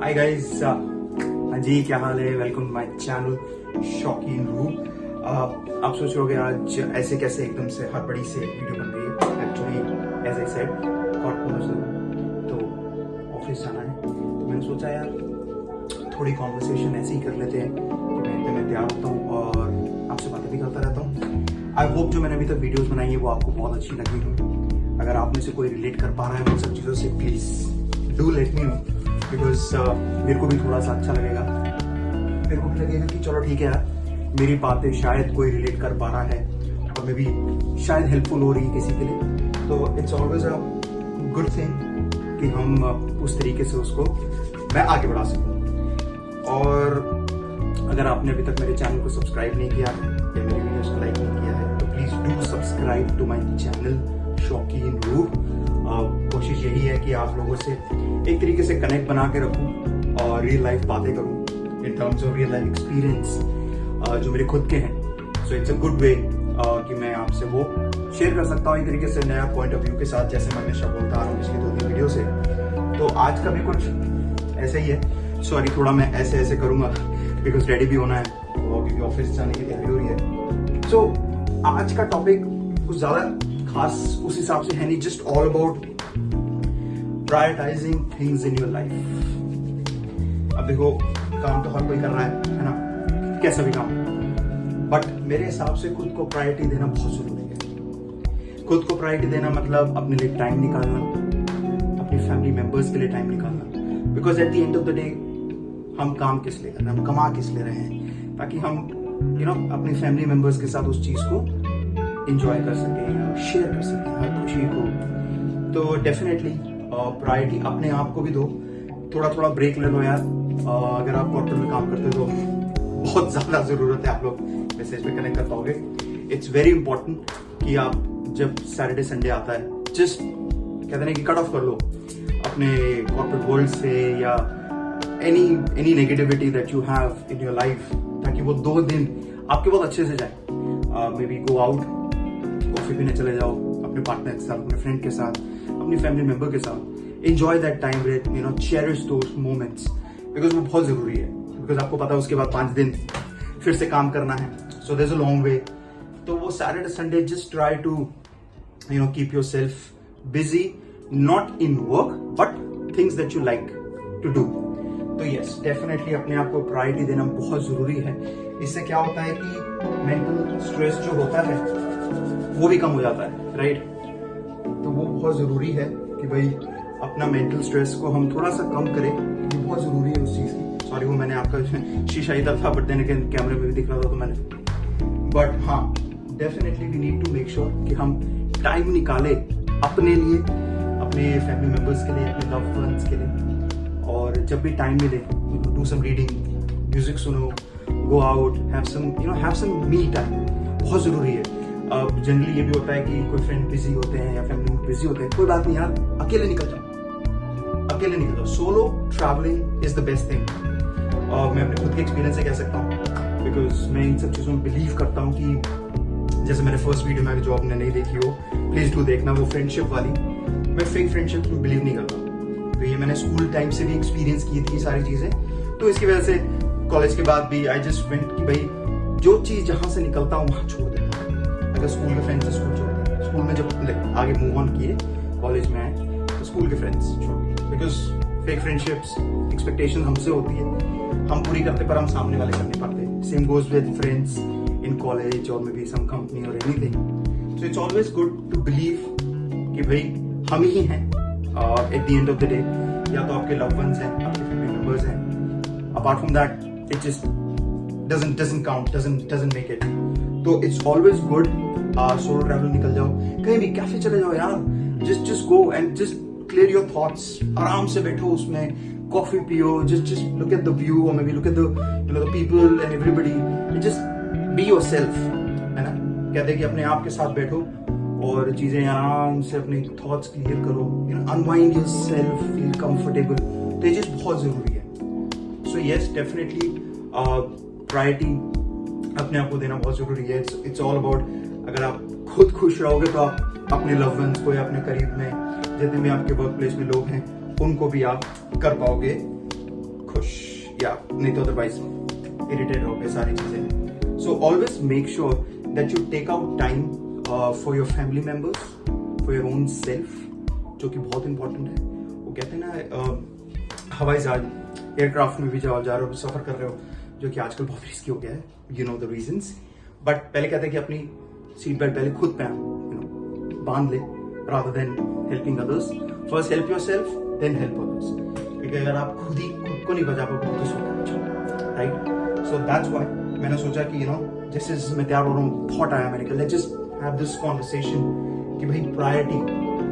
Hi guys, हाँ जी, क्या हाल है। Welcome to my channel Shaukeen रूह। आप सोच रहे होगे आज ऐसे कैसे एकदम से हड़बड़ी से वीडियो बन रही है। एक्चुअली एज आई सेड तो ऑफिस जाना है, तो मैंने सोचा यार थोड़ी कॉन्वर्सेशन ऐसे ही कर लेते हैं कि मैं तैयार होता हूँ और आपसे बातें भी करता रहता हूँ। आई होप जो मैंने अभी तक वीडियोस बनाई है वो आपको बहुत अच्छी लगी हो। अगर आप में से कोई रिलेट कर पा रहा है उन सब चीज़ों से, please do let me know, because मेरे को भी थोड़ा सा अच्छा लगेगा। मेरे को भी लगेगा कि चलो ठीक है यार, मेरी बातें शायद कोई रिलेट कर पा रहा है और मे बी शायद हेल्पफुल हो रही है किसी के लिए। तो it's always a good thing कि हम उस तरीके से उसको मैं आगे बढ़ा सकूँ। और अगर आपने अभी तक मेरे चैनल को सब्सक्राइब नहीं किया है या मेरी वीडियोस को लाइक नहीं किया है तो please do subscribe to my channel Shaukeen Rooh. कोशिश यही है कि आप लोगों से एक तरीके से कनेक्ट बना के रखूं और रियल लाइफ बातें करूं in terms of real life experience जो मेरे खुद के हैं। So it's a good way कि मैं आपसे वो शेयर कर सकता हूं एक तरीके से नया पॉइंट ऑफ व्यू के साथ, जैसे मैं हमेशा बोलता आ रहा हूँ पिछली 2-3 वीडियो से। तो आज का भी कुछ ऐसा ही है। सॉरी, थोड़ा मैं ऐसे ऐसे करूंगा बिकॉज रेडी भी होना है और क्योंकि ऑफिस जाने की तैयारी हो रही है। सो आज का टॉपिक कुछ ज्यादा खास उस हिसाब से है नहीं, just all about prioritising things in your life. अब देखो, काम तो हर कोई कर रहा है ना, कैसा भी काम, बट मेरे हिसाब से खुद को प्रायोरिटी देना बहुत जरूरी है। खुद को प्रायोरिटी देना मतलब अपने लिए टाइम निकालना, अपनी फैमिली मेंबर्स के लिए टाइम निकालना। Because at the end of the day हम काम किस लिए कर रहे हैं, हम कमा किस लिए रहे हैं, ताकि हम अपनी फैमिली मेंबर्स के साथ उस चीज को इंजॉय कर सकें या शेयर कर सकें हर खुशी को। तो डेफिनेटली प्रायोरिटी अपने आप को भी दो, थोड़ा थोड़ा ब्रेक ले लो यार। अगर आप कॉर्पोरेट में काम करते हो तो बहुत ज्यादा जरूरत है, आप लोग मैसेज पे कनेक्ट कर पाओगे। इट्स वेरी इंपॉर्टेंट कि आप जब सैटरडे संडे आता है जस्ट कहते हैं कि कट ऑफ कर लो अपने कॉर्पोरेट वर्ल्ड से या any negativity that you have in your life, ताकि वो 2 दिन आपके बहुत अच्छे से जाए। May be go out, coffee पीने चले जाओ अपने पार्टनर के साथ, अपने फ्रेंड के साथ, अपनी फैमिली मेंबर के साथ। Enjoy that time with cherish those moments, because वो बहुत जरूरी है। बिकॉज आपको पता है उसके बाद 5 दिन फिर से काम करना है, so there is a long way. तो वो Saturday Sunday just try to keep yourself busy, not in work but things that you like to do. तो यस, डेफिनेटली अपने आप को प्रायोरिटी देना बहुत जरूरी है। इससे क्या होता है कि मेंटल स्ट्रेस जो होता है वो भी कम हो जाता है, राइट। तो वो बहुत जरूरी है कि भाई अपना मेंटल स्ट्रेस को हम थोड़ा सा कम करें, ये बहुत जरूरी है उस चीज की। सॉरी, वो मैंने आपका शीशा इधर था बट देन अगेन कैमरे में भी दिख रहा था तो मैंने, बट हाँ definitely we need to make sure कि हम टाइम निकालें अपने लिए, अपने फैमिली मेंबर्स के लिए, अपने लव्ड वंस के लिए। और जब भी टाइम मिले डू सम रीडिंग, म्यूजिक सुनो, go out, have some me time, बहुत जरूरी है। जनरली ये भी होता है कि कोई फ्रेंड बिजी होते हैं या फैमिली में बिजी होते हैं, कोई बात नहीं यार, अकेले निकल जाओ। Solo travelling is the best thing. मैं अपने खुद के एक्सपीरियंस से कह सकता हूँ, बिकॉज मैं इन सब चीज़ों में बिलीव करता हूँ कि जैसे मेरे फर्स्ट वीडियो में जो आपने नहीं देखी हो प्लीज डू देखना, वो फ्रेंडशिप वाली। मैं फेक फ्रेंडशिप में बिलीव नहीं करता, तो ये मैंने स्कूल टाइम से भी एक्सपीरियंस की थी सारी चीजें। तो इसकी वजह से कॉलेज के बाद भी आई जस्ट वेंट कि भाई जो चीज जहां से निकलता हूँ वहां छोड़ देता हूँ। अगर स्कूल के फ्रेंड्स से स्कूल छोड़ दिए, स्कूल में जब आगे मूव ऑन किए कॉलेज में आए तो स्कूल के फ्रेंड्स छोड़ दिए, बिकॉज फेक फ्रेंडशिप्स एक्सपेक्टेशन हमसे होती है, हम पूरी करते पर हम सामने वाले कर नहीं पाते। Same goes with friends in college और मे बी सम कंपनी और anything. So it's always good to believe कि भाई हम ही हैं at the end of the day, या तो आपके लव वंस हैं, आपके फैमिली मेंबर्स हैं। Apart from that it just doesn't count, doesn't make it. तो it's always good solo travel निकल जाओ, कहीं भी कैफे चले जाओ यार, just go and just clear your thoughts, आराम से बैठो उसमें, कॉफी पियो, just look at the view or maybe look at the people and everybody, just be yourself, है ना। कहते हैं कि अपने आप के साथ बैठो और चीजें आराम से अपने थॉट्स क्लियर करो, अनवाइंड योरसेल्फ, फील कंफर्टेबल। तो ये चीज बहुत जरूरी है। सो यस, डेफिनेटली प्रायोरिटी अपने आप को देना बहुत जरूरी है। इट्स ऑल अबाउट, अगर आप खुद खुश रहोगे तो आप अपने लव वंस को या अपने करीब में जितने भी आपके वर्क प्लेस में लोग हैं उनको भी आप कर पाओगे खुश, या नहीं तो अदरवाइज इरिटेट हो गए सारी चीजें। So always make sure that you take out time for your family members, for your own self, जो कि बहुत इंपॉर्टेंट है। वो कहते हैं ना हवाई जहाज, एयरक्राफ्ट में भी जा रहे हो, सफर कर रहे हो, जो कि आजकल बहुत रिस्की हो गया है, you know the reasons. But पहले कहते हैं कि अपनी सीट बेल्ट पहले खुद पहन, यू नो, बांध ले, rather than helping others. First help yourself, then help others. क्योंकि अगर आप खुद को नहीं बचा पाओगे तो किसको क्या बचाओगे, राइट? सो दैट्स व्हाई मैंने सोचा कि दिस इज, मैं तैयार हो रहा हूँ, थॉट आया मैंने, let's just have this conversation कि भाई प्रायोरिटी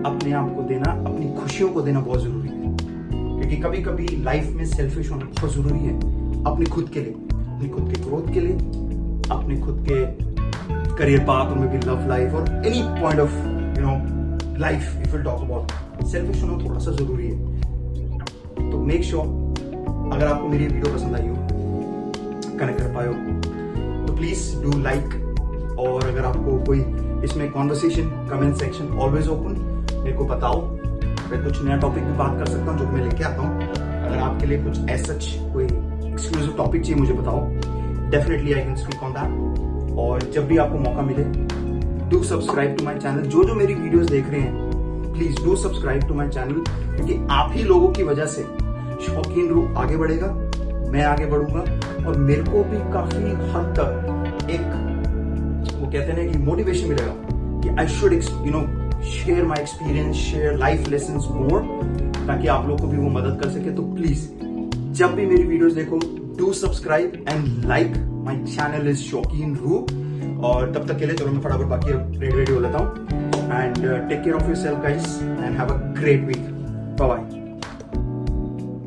अपने आप को देना, अपनी खुशियों को देना बहुत जरूरी है। क्योंकि कभी कभी लाइफ में सेल्फिश होना बहुत जरूरी है, अपने खुद के लिए, अपने खुद के ग्रोथ के लिए, अपने खुद के करियर पाथ में भी, लव लाइफ और any point of life if will talk about, selfish होना थोड़ा सा जरूरी है। तो मेक श्योर अगर आपको मेरी वीडियो पसंद आई हो, कनेक्ट कर पाए हो, तो प्लीज डू लाइक। और अगर आपको कोई इसमें conversation, comment section always open, मेरे को बताओ, मैं कुछ नया टॉपिक भी बात कर सकता हूँ जो मैं लेके आता हूँ। अगर आपके लिए कुछ ऐसा कोई एक्सक्लूसिव टॉपिक चाहिए मुझे बताओ, definitely I can speak on that. और जब भी आपको मौका मिले, do subscribe to my channel. जो मेरी वीडियोस देख रहे हैं, please do subscribe to my channel, क्योंकि आप ही लोगों की वजह से शौकीन रूह आगे बढ़ेगा, मैं आगे बढ़ूंगा, और मेरे को भी काफी हद तक एक, वो कहते हैं ना, कि मोटिवेशन मिलेगा कि I should share my experience, share life lessons more, ताकि आप लोग को भी वो मदद कर सके। तो प्लीज जब भी मेरी वीडियोस देखो, do subscribe and like. My channel is शौकीन रूह। और तब तक के लिए चलो मैं फटाफट बाकी रेडी हो लेता हूँ। And take care of yourself guys and have a great week.